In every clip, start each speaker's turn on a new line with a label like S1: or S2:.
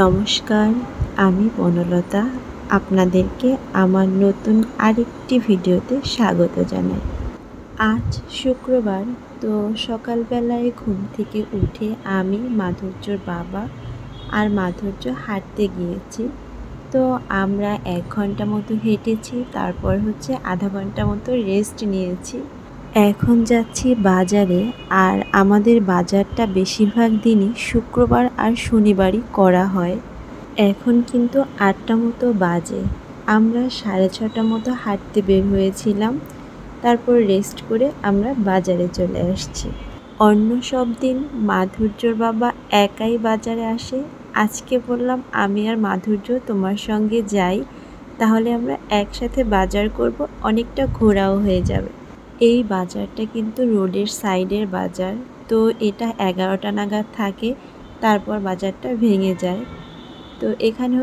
S1: নমস্কার, আমি বনলতা আপনাদেরকে আমার নতুন আরেকটি ভিডিওতে স্বাগত জানাই। আজ শুক্রবার, তো সকালবেলায় ঘুম থেকে উঠে আমি, মাধুর্যর বাবা আর মাধুর্য হাঁটতে গিয়েছি। তো আমরা 1 ঘন্টা মতো হেঁটেছি, তারপর আধা ঘন্টা মতো রেস্ট নিয়েছি। এখন যাচ্ছি বাজারে, আর আমাদের বাজারটা বেশিরভাগ দিনই শুক্রবার আর শনিবারই করা হয়। এখন কিন্তু 8টা মতো বাজে। আমরা 6:30 মতো হাঁটতে বের হয়েছিলাম, তারপর রেস্ট করে আমরা বাজারে চলে আসছি। অন্য সব দিন মাধুর্যর বাবা একাই বাজারে আসে। আজকে বললাম আমি আর মাধুর্য তোমার সঙ্গে যাই, তাহলে আমরা একসাথে বাজার করব, অনেকটা ঘোরাও হয়ে যাবে। এই বাজারটা কিন্তু রোডের সাইডের বাজার, তো এটা 11টা নাগাদ থাকে, তারপর বাজারটা ভেঙে যায়। তো এখানে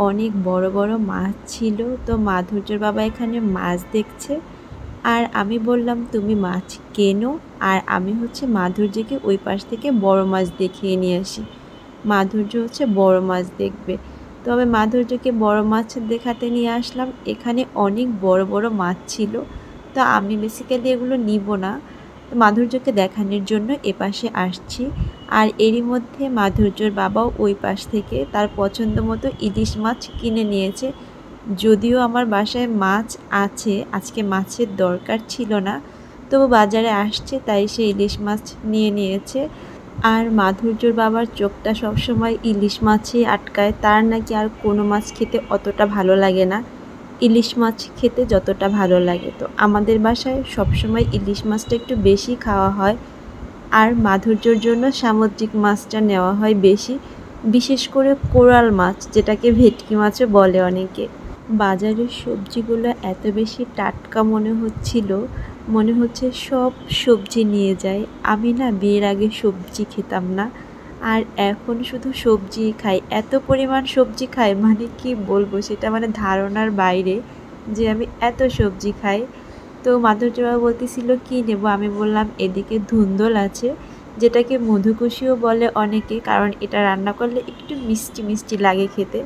S1: অনেক বড় বড় মাছ ছিল। তো মাধুর্যর বাবা এখানে মাছ দেখছে, আর আমি বললাম তুমি মাছ কেনো, আর আমি মাধুর্যকে ওই পাশ থেকে বড় মাছ দেখিয়ে নিয়ে আসি। মাধুর্য বড় মাছ দেখবে, তো আমি মাধুর্যকে বড় মাছ দেখাতে নিয়ে আসলাম। এখানে অনেক বড় বড় মাছ ছিল, তো আমি বেসিক্যালি এগুলো নিব না, তো মাধুর্যকে দেখানোর জন্য এপাশে আসছি। আর এরই মধ্যে মাধুর্যর বাবাও ওই পাশ থেকে তার পছন্দ মতো ইলিশ মাছ কিনে নিয়েছে। যদিও আমার বাসায় মাছ আছে, আজকে মাছের দরকার ছিল না, তবু বাজারে আসছে তাই সে ইলিশ মাছ নিয়ে নিয়েছে। আর মাধুর্যর বাবার চোখটা সবসময় ইলিশ মাছই আটকায়, তার নাকি আর কোনো মাছ খেতে অতটা ভালো লাগে না, ইলিশ মাছ খেতে যতটা ভালো লাগে। তো আমাদের বাসায় সবসময় ইলিশ মাছটা একটু বেশি খাওয়া হয়, আর মাধুর্যর জন্য সামুদ্রিক মাছটা নেওয়া হয় বেশি, বিশেষ করে কোরাল মাছ, যেটাকে ভেটকি মাছও বলে অনেকে। বাজারের সবজিগুলো এত বেশি টাটকা মনে হচ্ছে সব সবজি নিয়ে যায়। আমি না বিয়ের আগে সবজি খেতাম না, আর এখন শুধু সবজি খাই, এত পরিমাণ সবজি খাই মানে কি বলবো, সেটা ধারণার বাইরে যে আমি এত সবজি খাই। তো মাধুর্য বাবা বলতেছিল কি নেব, আমি বললাম এদিকে ধুন্দল আছে, যেটাকে মধুকুশিও বলে অনেকে, কারণ এটা রান্না করলে একটু মিষ্টি মিষ্টি লাগে খেতে।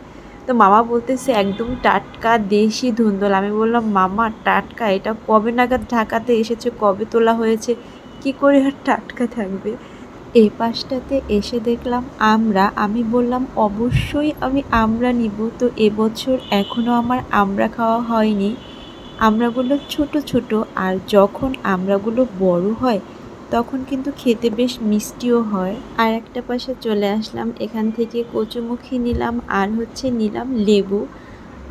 S1: তো মামা বলতেছে একদম টাটকা দেশি ধুন্দল। আমি বললাম মামা টাটকা, এটা কবে নাগাদ ঢাকাতে এসেছে, কবে তোলা হয়েছে, কি করে আর টাটকা থাকবে। এই পাশটাতে এসে দেখলাম আমি বললাম অবশ্যই আমি আমড়া নিব। তো এবছর এখনও আমার আমড়া খাওয়া হয়নি। আমড়াগুলো ছোট ছোট, আর যখন আমড়াগুলো বড় হয় তখন কিন্তু খেতে বেশ মিষ্টিও হয়। আর একটা পাশে চলে আসলাম, এখান থেকে কচুমুখী নিলাম, আর নিলাম লেবু।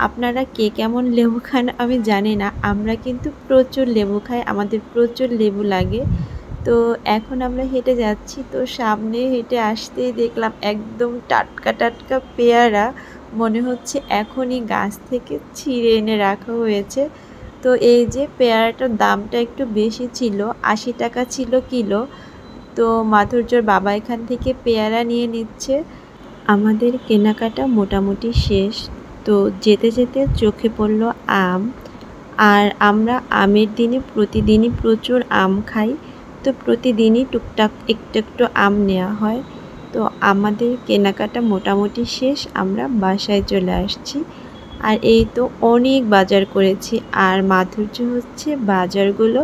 S1: আপনারা কে কেমন লেবু খান আমি জানি না, আমরা কিন্তু প্রচুর লেবু খাই, আমাদের প্রচুর লেবু লাগে। তো এখন আমরা হেঁটে যাচ্ছি, তো সামনে হেঁটে আসতেই দেখলাম একদম টাটকা টাটকা পেয়ারা, মনে হচ্ছে এখনই গাছ থেকে ছিঁড়ে এনে রাখা হয়েছে। তো এই যে পেয়ারাটার দামটা একটু বেশি ছিল, 80 টাকা ছিল কিলো। তো মাধুর্যর বাবা এখান থেকে পেয়ারা নিয়ে নিচ্ছে। আমাদের কেনাকাটা মোটামুটি শেষ। তো যেতে যেতে চোখে পড়ল আম, আর আমরা আমের দিনে প্রতিদিনই প্রচুর আম খাই, তো প্রতিদিনই টুকটাক একটু একটু আম নেওয়া হয়। তো আমাদের কেনাকাটা মোটামুটি শেষ, আমরা বাসায় চলে আসছি। আর এই তো অনেক বাজার করেছি, আর মাধুর্য বাজারগুলো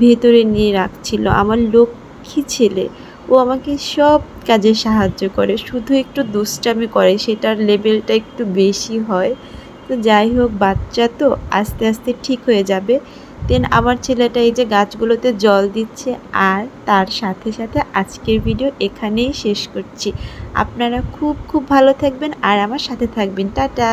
S1: ভেতরে নিয়ে রাখছিল। আমার লক্ষ্মী ছেলে, ও আমাকে সব কাজে সাহায্য করে, শুধু একটু দুষ্টামি করে, সেটার লেভেলটা একটু বেশি হয়। তো যাই হোক, বাচ্চা তো আস্তে আস্তে ঠিক হয়ে যাবে। দেন আমার ছেলেটা এই যে গাছগুলোতে জল দিচ্ছে। আর তার সাথে সাথে আজকের ভিডিও এখানেই শেষ করছি। আপনারা খুব খুব ভালো থাকবেন আর আমার সাথে থাকবেন। টাটা।